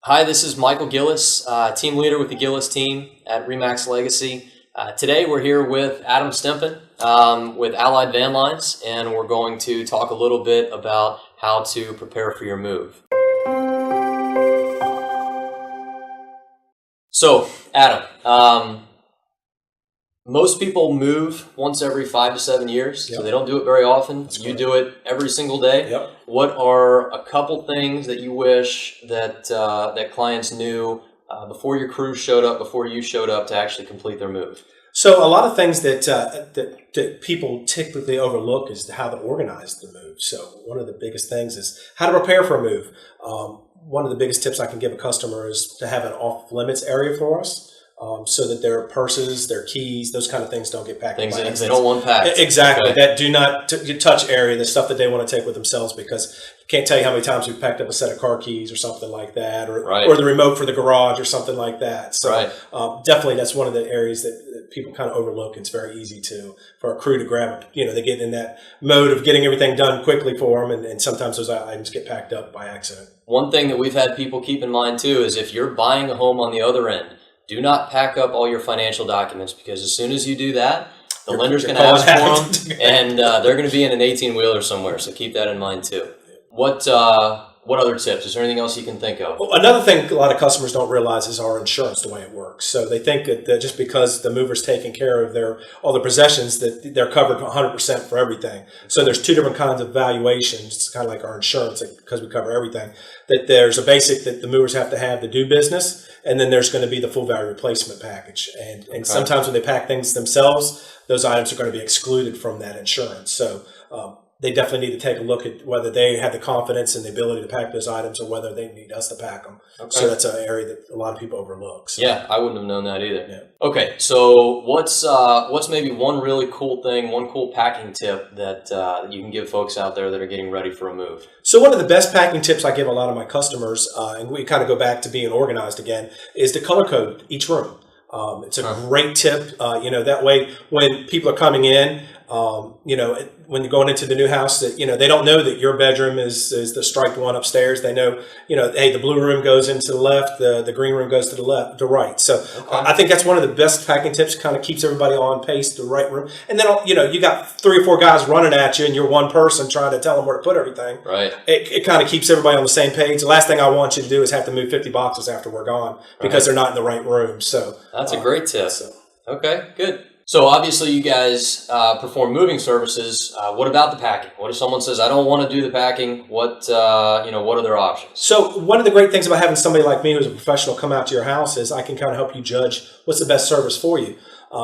Hi, this is Michael Gillis, team leader with the Gillies Team at Remax Legacy. Today we're here with Adam Stempen with Allied Van Lines, and we're going to talk a little bit about how to prepare for your move. So, Adam, most people move once every 5 to 7 years, so they don't do it very often. That's you correct. do it every single day. Yep. What are a couple things that you wish that that clients knew before your crew showed up, before you showed up to actually complete their move? So a lot of things that people typically overlook is how to organize the move. So one of the biggest things is how to prepare for a move. One of the biggest tips I can give a customer is to have an off-limits area for us. So that their purses, their keys, those kind of things don't get packed. Things that they don't want packed. Exactly. Okay. That do not touch area, the stuff that they want to take with themselves, because I can't tell you how many times we've packed up a set of car keys or something like that, or the remote for the garage or something like that. So definitely that's one of the areas that people kind of overlook. It's very easy for a crew to grab. They get in that mode of getting everything done quickly for them, and sometimes those items get packed up by accident. One thing that we've had people keep in mind too is if you're buying a home on the other end, do not pack up all your financial documents, because as soon as you do that, the lender's going to ask for them, and they're going to be in an 18-wheeler somewhere. So keep that in mind too. What other tips? Is there anything else you can think of? Well, another thing a lot of customers don't realize is our insurance, the way it works. So they think that just because the mover's taking care of all the possessions, that they're covered 100% for everything. So there's two different kinds of valuations. It's kind of like our insurance, because we cover everything. That there's a basic that the movers have to do business, and then there's going to be the full value replacement package. And sometimes when they pack things themselves, those items are going to be excluded from that insurance. So they definitely need to take a look at whether they have the confidence and the ability to pack those items, or whether they need us to pack them. Okay. So that's an area that a lot of people overlook. So. Yeah, I wouldn't have known that either. Yeah. Okay, so what's maybe one really cool thing, one cool packing tip that you can give folks out there that are getting ready for a move? So one of the best packing tips I give a lot of my customers, and we kind of go back to being organized again, is to color code each room. It's a great tip. That way when people are coming in, when you're going into the new house, that they don't know that your bedroom is the striped one upstairs. They know, hey, the blue room goes into the left, the green room goes to the right. So I think that's one of the best packing tips. Kind of keeps everybody on pace, the right room. And then you got 3 or 4 guys running at you, and you're one person trying to tell them where to put everything. Right. It kind of keeps everybody on the same page. The last thing I want you to do is have to move 50 boxes after we're gone because they're not in the right room. So that's a great tip. Okay, good. So obviously you guys perform moving services. What about the packing? What if someone says, I don't want to do the packing? What are their options? So one of the great things about having somebody like me who's a professional come out to your house is I can kind of help you judge what's the best service for you.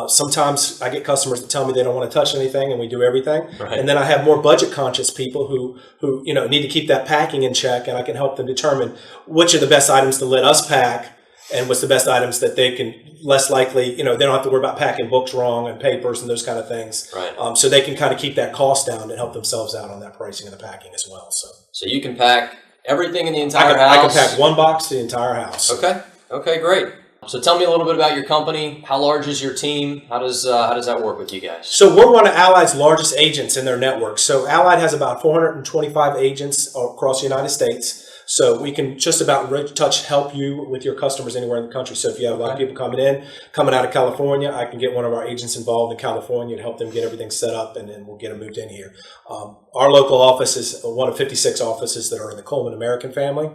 Sometimes I get customers that tell me they don't want to touch anything, and we do everything. Right. And then I have more budget conscious people who need to keep that packing in check, and I can help them determine which are the best items to let us pack, and what's the best items that they can less likely, they don't have to worry about packing books wrong and papers and those kind of things. Right. So they can kind of keep that cost down and help themselves out on that pricing and the packing as well. So you can pack everything in the entire house? I can pack one box to the entire house. Okay, great. So tell me a little bit about your company. How large is your team? How does that work with you guys? So we're one of Allied's largest agents in their network. So Allied has about 425 agents across the United States. So we can just about help you with your customers anywhere in the country. So if you have a lot of people coming out of California, I can get one of our agents involved in California and help them get everything set up, and then we'll get them moved in here. Our local office is one of 56 offices that are in the Coleman American family.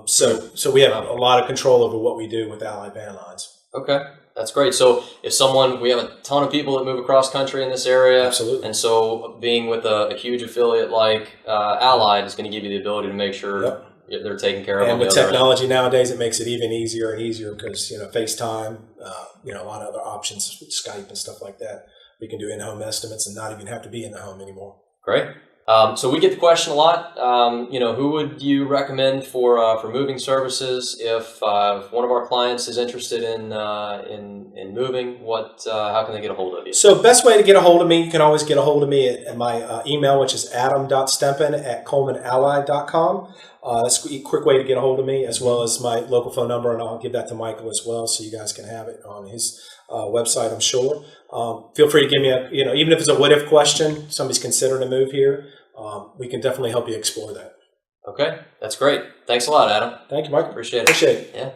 So we have a lot of control over what we do with Allied Van Lines. Okay. That's great. So we have a ton of people that move across country in this area. Absolutely. And so being with a huge affiliate like Allied is going to give you the ability to make sure they're taken care of. And with technology nowadays, it makes it even easier and easier because, FaceTime, a lot of other options, Skype and stuff like that. We can do in-home estimates and not even have to be in the home anymore. Great. So we get the question a lot. Who would you recommend for moving services if one of our clients is interested in moving? How can they get a hold of you? So best way to get a hold of me, you can always get a hold of me at my email, which is adam.stempen@colemanallied.com. That's a quick way to get a hold of me, as well as my local phone number, and I'll give that to Michael as well, so you guys can have it on his website, I'm sure. Feel free to give me even if it's a what-if question, somebody's considering a move here, we can definitely help you explore that. Okay, that's great. Thanks a lot, Adam. Thank you, Michael. Appreciate it. Appreciate it. Yeah.